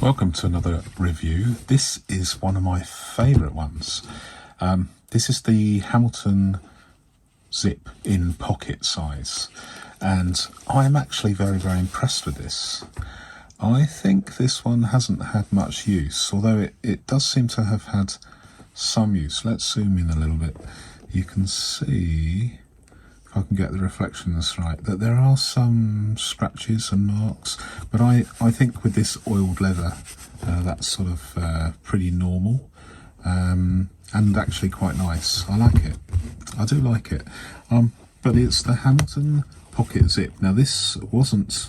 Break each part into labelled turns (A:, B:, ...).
A: Welcome to another review. This is one of my favourite ones. This is the Hamilton Zip in pocket size, and I'm actually very impressed with this. I think this one hasn't had much use, although it does seem to have had some use. Let's zoom in a little bit. You can see, if I can get the reflections right, that there are some scratches and marks, but I think with this oiled leather that's sort of pretty normal and actually quite nice. I like it. I do like it. But it's the Hamilton Pocket Zip. Now this wasn't,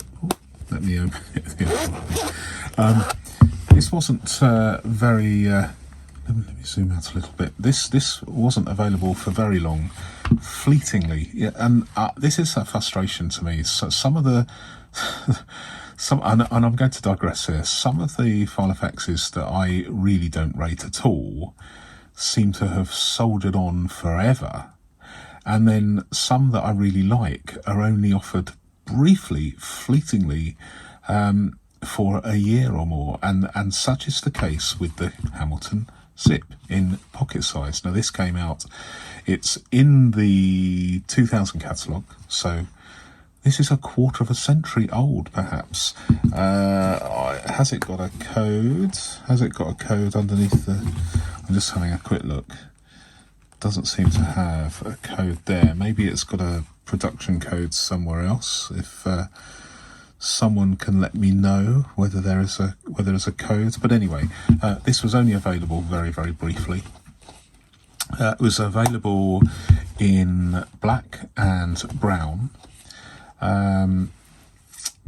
A: let me open it. This wasn't very let me zoom out a little bit. This wasn't available for very long, fleetingly. Yeah, and this is a frustration to me. So some of the and I'm going to digress here. Some of the Filofaxes that I really don't rate at all seem to have soldiered on forever, and then some that I really like are only offered briefly, fleetingly, for a year or more, and such is the case with the Hamilton Zip in pocket size. Now this came out, it's in the 2000 catalogue, so this is a quarter of a century old perhaps. Has it got a code? Has it got a code underneath the, I'm just having a quick look. Doesn't seem to have a code there. Maybe it's got a production code somewhere else. If someone can let me know whether there is a code. But anyway, this was only available very briefly. It was available in black and brown. A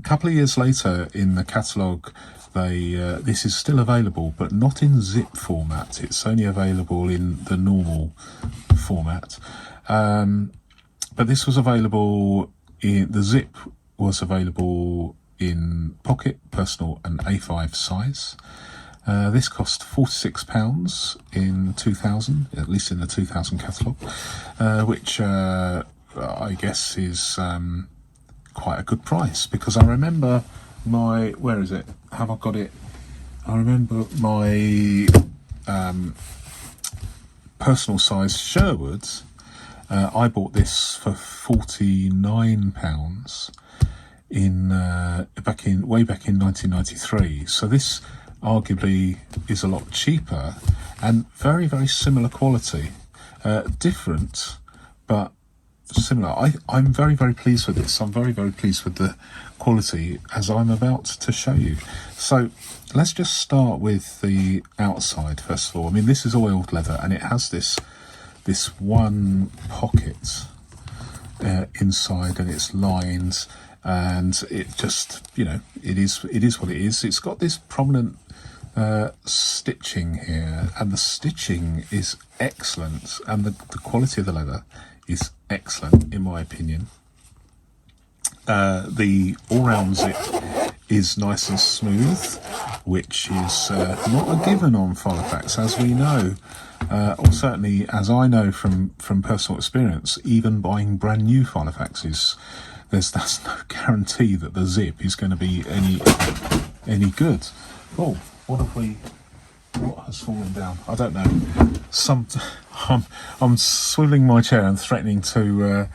A: couple of years later in the catalogue, this is still available, but not in zip format. It's only available in the normal format. But this was available in the zip was available in pocket, personal and A5 size. This cost £46 in 2000, at least in the 2000 catalogue, which I guess is quite a good price, because I remember my, where is it? Have I got it? I remember my personal size Sherwood. I bought this for £49 way back in 1993. So this arguably is a lot cheaper and very similar quality, different but similar. I'm very pleased with this. I'm very pleased with the quality, as I'm about to show you. So let's just start with the outside first of all. I mean, this is oiled leather and it has this one pocket inside, and it's lined, and it just, you know, it is what it is. It's got this prominent stitching here, and the stitching is excellent, and the quality of the leather is excellent in my opinion. The all-round zip is nice and smooth, which is not a given on Filofax, as we know, or certainly as I know from personal experience. Even buying brand new Filofaxes, that's no guarantee that the zip is going to be any good. Oh, what has fallen down? I don't know. I'm swiveling my chair and threatening to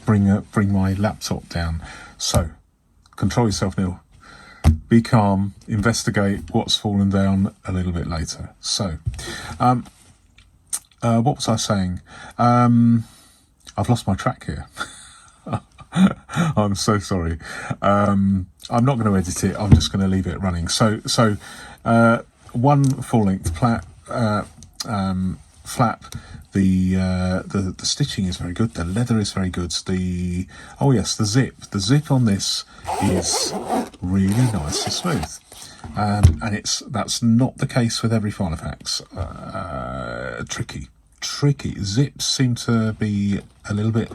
A: bring my laptop down. So control yourself, Neil. Be calm. Investigate what's fallen down a little bit later. So, what was I saying? I've lost my track here. I'm so sorry. I'm not going to edit it. I'm just going to leave it running. So one full-length flap. The stitching is very good. The leather is very good. The zip. The zip on this is really nice and smooth. And that's not the case with every Filofax. Tricky. Zips seem to be a little bit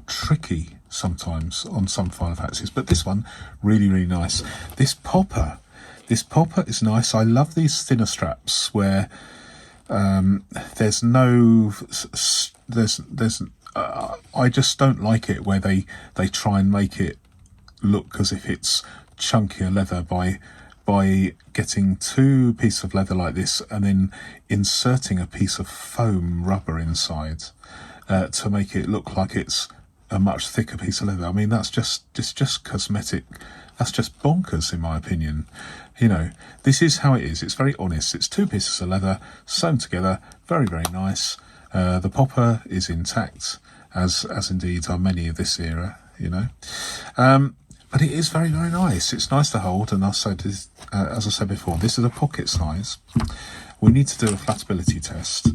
A: tricky sometimes on some Filofaxes, but this one really nice. This popper is nice. I love these thinner straps where there's I just don't like it where they try and make it look as if it's chunkier leather by by getting two pieces of leather like this and then inserting a piece of foam rubber inside to make it look like it's a much thicker piece of leather. I mean, it's just cosmetic. That's just bonkers, in my opinion. You know, this is how it is. It's very honest. It's two pieces of leather sewn together. Very, very nice. The popper is intact, as indeed are many of this era, you know. But it is very, very nice. It's nice to hold, and as I said before, this is a pocket size. We need to do a flatability test,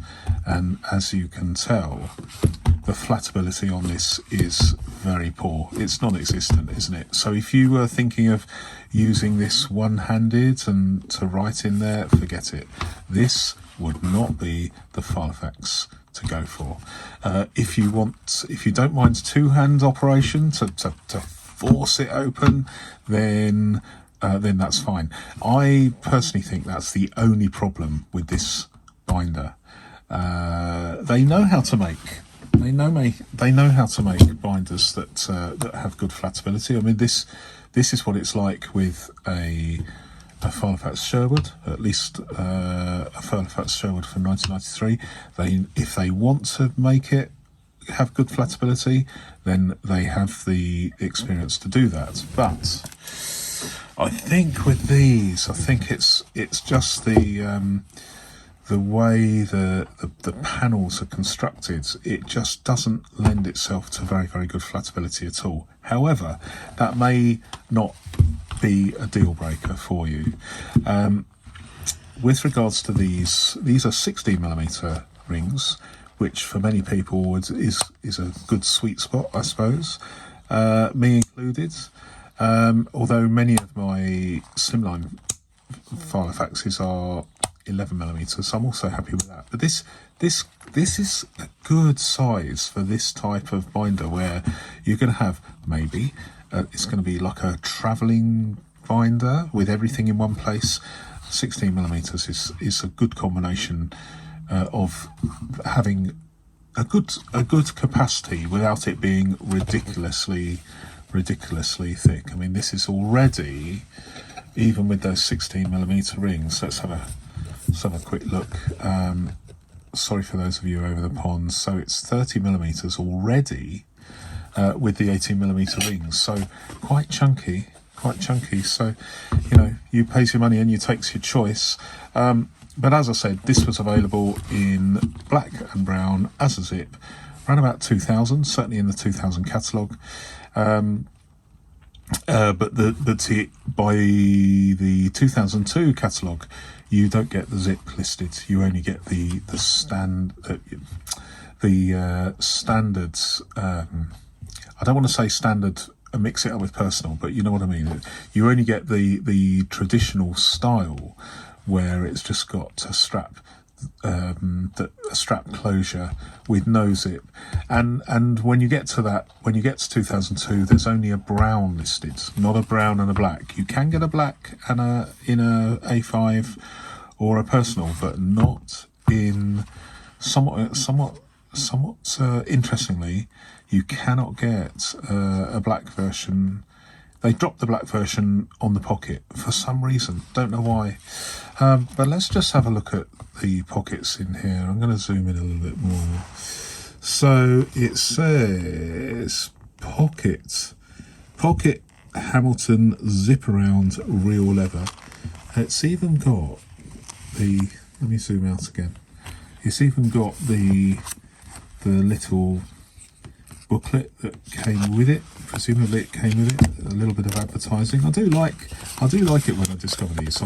A: and as you can tell, the flatability on this is very poor. It's non-existent, isn't it? So if you were thinking of using this one-handed and to write in there, forget it. This would not be the Filofax to go for. If you don't mind two-hand operation to force it open, then that's fine. I personally think that's the only problem with this binder. They know how to make binders that have good flatability. I mean, this is what it's like with a Filofax Sherwood, at least a Filofax Sherwood from 1993. If they want to make it have good flatability, then they have the experience to do that. But I think with these, it's just the way the panels are constructed. It just doesn't lend itself to very, very good flatability at all. However, that may not be a deal breaker for you. With regards to these are 16mm rings, which for many people is a good sweet spot, I suppose, me included. Although many of my slimline Filofaxes are 11mm, so I'm also happy with that. But this is a good size for this type of binder, where you're going to have maybe it's going to be like a travelling binder with everything in one place. 16mm is a good combination of having a good capacity without it being ridiculously thick. I mean, this is already, even with those 16mm rings. Let's have a quick look. Sorry for those of you over the pond. So it's 30mm already with the 18mm rings. So quite chunky. So, you know, you pays your money and you takes your choice. But as I said, this was available in black and brown as a zip around about 2000, certainly in the 2000 catalogue. But by the 2002 catalogue, you don't get the zip listed. You only get the standards. I don't want to say standard and mix it up with personal, but you know what I mean. You only get the traditional style, where it's just got a strap. A strap closure with no zip, and when you get to 2002, there's only a brown listed, not a brown and a black. You can get a black and in a A5 or a personal, but not in somewhat interestingly, you cannot get a black version. They dropped the black version on the pocket for some reason, don't know why. But let's just have a look at the pockets in here. I'm going to zoom in a little bit more. So it says pocket Hamilton zip around real leather. It's even got let me zoom out again. It's even got the little booklet that came with it. Presumably it came with it. A little bit of advertising. I do like it when I discover these.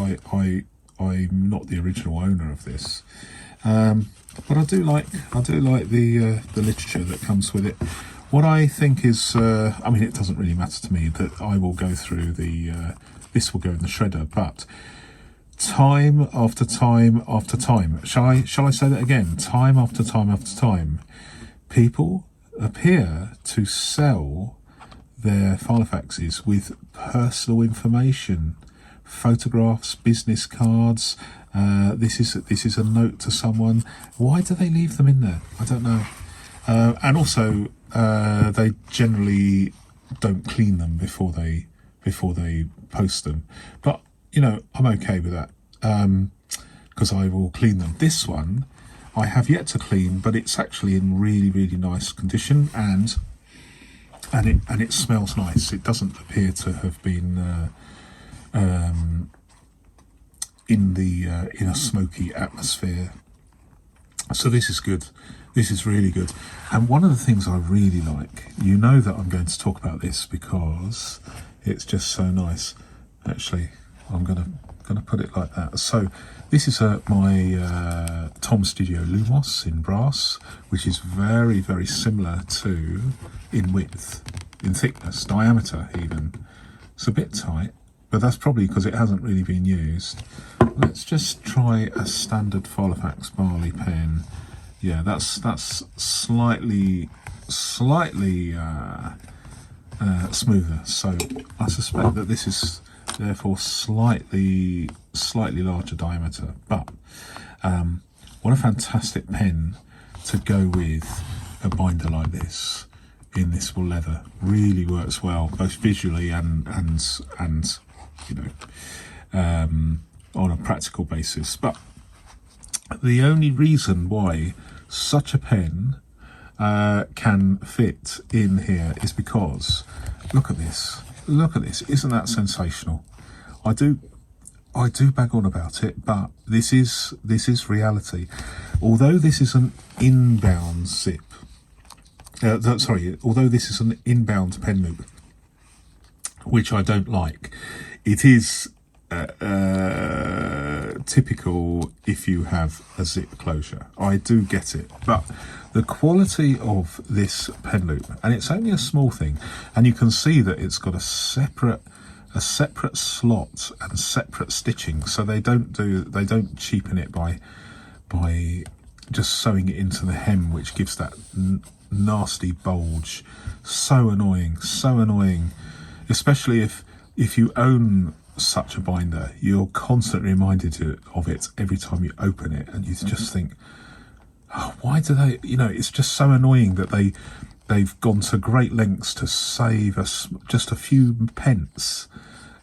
A: I'm not the original owner of this, but I do like the literature that comes with it. What I think is, I mean, it doesn't really matter to me that I will go through this will go in the shredder, but time after time after time, shall I say that again? Time after time after time, people appear to sell their Filofaxes with personal information, photographs, business cards. This is a note to someone. Why do they leave them in there? I don't know. And also, they generally don't clean them before they post them. But I'm okay with that, because I will clean them. This one I have yet to clean, but it's actually in really, really nice condition, and it smells nice. It doesn't appear to have been in a smoky atmosphere. So this is good. This is really good. And one of the things I really like, that I'm going to talk about this because it's just so nice. Actually, I'm gonna put it like that. So this is my Tom Studio Lumos in brass, which is very, very similar to in width, in thickness, diameter even. It's a bit tight, but that's probably because it hasn't really been used. Let's just try a standard Filofax barley pen. Yeah, that's slightly smoother. So I suspect that this is therefore slightly larger diameter. But what a fantastic pen to go with a binder like this in this wool leather. Really works well, both visually and on a practical basis. But the only reason why such a pen can fit in here is because look at this, isn't that sensational? I do bag on about it, but this is reality. Although this is an inbound zip, although this is an inbound pen loop, which I don't like, it is typical if you have a zip closure. I do get it, but the quality of this pen loop, and it's only a small thing, and you can see that it's got a separate slot and separate stitching, so they don't cheapen it by just sewing it into the hem, which gives that nasty bulge. So annoying, especially if you own such a binder. You're constantly reminded of it every time you open it, and you just think, oh, why do they, it's just so annoying that they've gone to great lengths to save us just a few pence,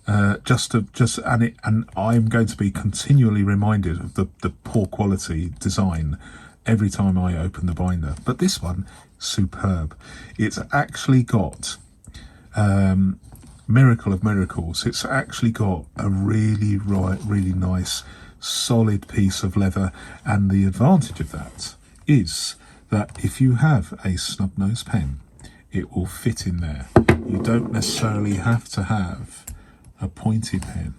A: and I'm going to be continually reminded of the poor quality design every time I open the binder. But this one, superb. It's actually got miracle of miracles, it's actually got a really nice solid piece of leather, and the advantage of that is that if you have a snub nose pen, it will fit in there. You don't necessarily have to have a pointy pen.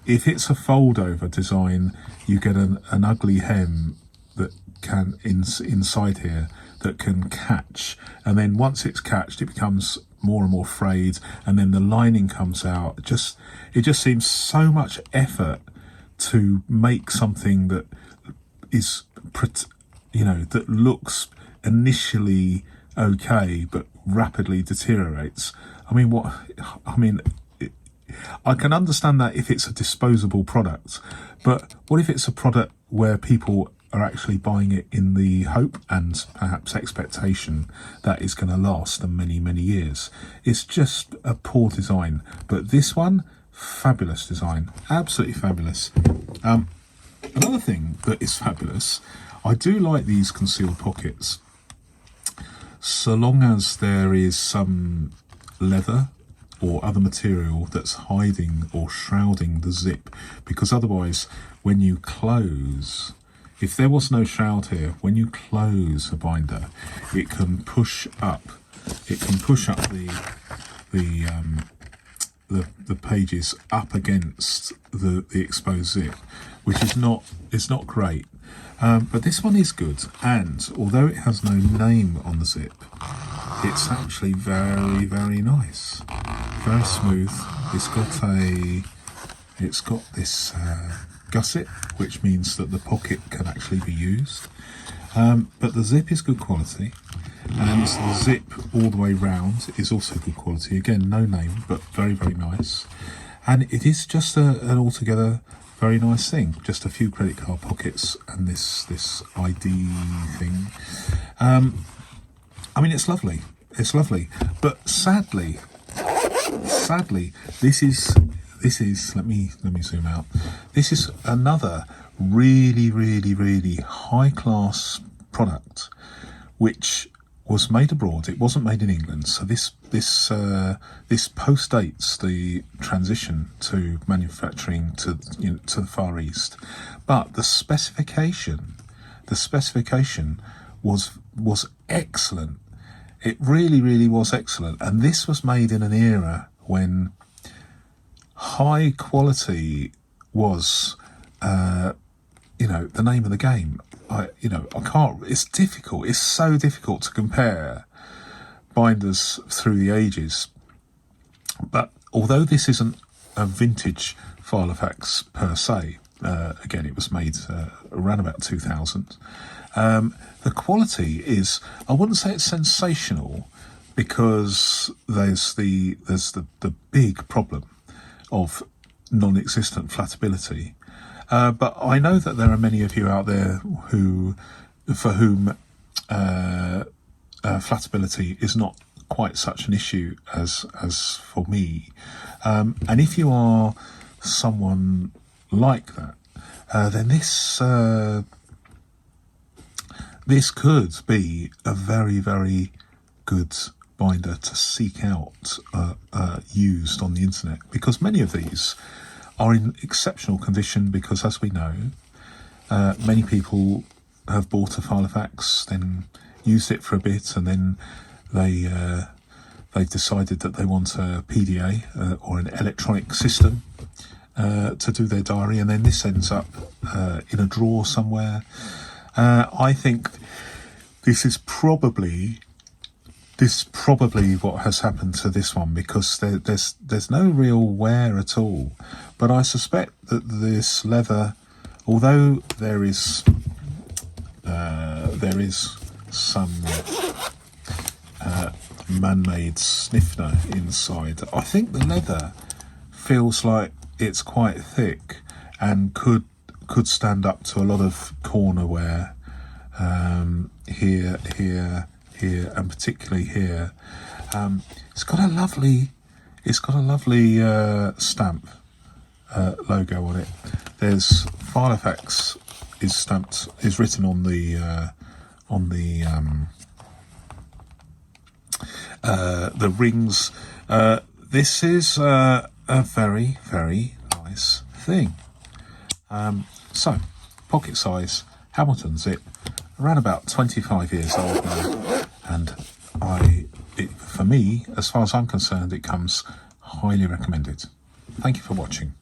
A: If it's a fold over design, you get an ugly hem that can inside here that can catch, and then once it's catched, it becomes more and more frayed, and then the lining comes out. It just seems so much effort to make something that is, that looks initially okay but rapidly deteriorates. I can understand that if it's a disposable product, but what if it's a product where people are actually buying it in the hope and perhaps expectation that it's going to last them many, many years? It's just a poor design. But this one, fabulous design, absolutely fabulous. Another thing that is fabulous, I do like these concealed pockets, so long as there is some leather or other material that's hiding or shrouding the zip, because otherwise when you close, if there was no shroud here, when you close a binder, it can push up the pages up against the exposed zip, which is not great. But this one is good, and although it has no name on the zip, it's actually very, very nice, very smooth. It's got this gusset, which means that the pocket can actually be used. But the zip is good quality, and the zip all the way round is also good quality. Again, no name, but very, very nice. And it is just an altogether very nice thing. Just a few credit card pockets and this ID thing. It's lovely. It's lovely. But sadly, this is this is, let me zoom out. This is another really, really, really high class product, which was made abroad. It wasn't made in England, so this postdates the transition to manufacturing to the Far East. But the specification was excellent. It really, really was excellent. And this was made in an era when high quality was, the name of the game. It's difficult. It's so difficult to compare binders through the ages. But although this isn't a vintage Filofax per se, again, it was made around about 2000. The quality is, I wouldn't say it's sensational, because there's the big problem of non-existent flatability. But I know that there are many of you out there for whom flatability is not quite such an issue as for me. And if you are someone like that, then this could be a very, very good binder to seek out used on the internet, because many of these are in exceptional condition, because, as we know, many people have bought a Filofax, then used it for a bit, and then they've decided that they want a PDA or an electronic system to do their diary, and then this ends up in a drawer somewhere. I think this is probably what has happened to this one, because there's no real wear at all. But I suspect that this leather, although there is some man-made sniffer inside, I think the leather feels like it's quite thick and could stand up to a lot of corner wear, here, and particularly here. It's got a lovely stamp logo on it. There's Filofax is written on the rings. This is a very, very nice thing. So, pocket size Hamilton zip, around about 25 years old now, and for me, as far as I'm concerned, it comes highly recommended. Thank you for watching.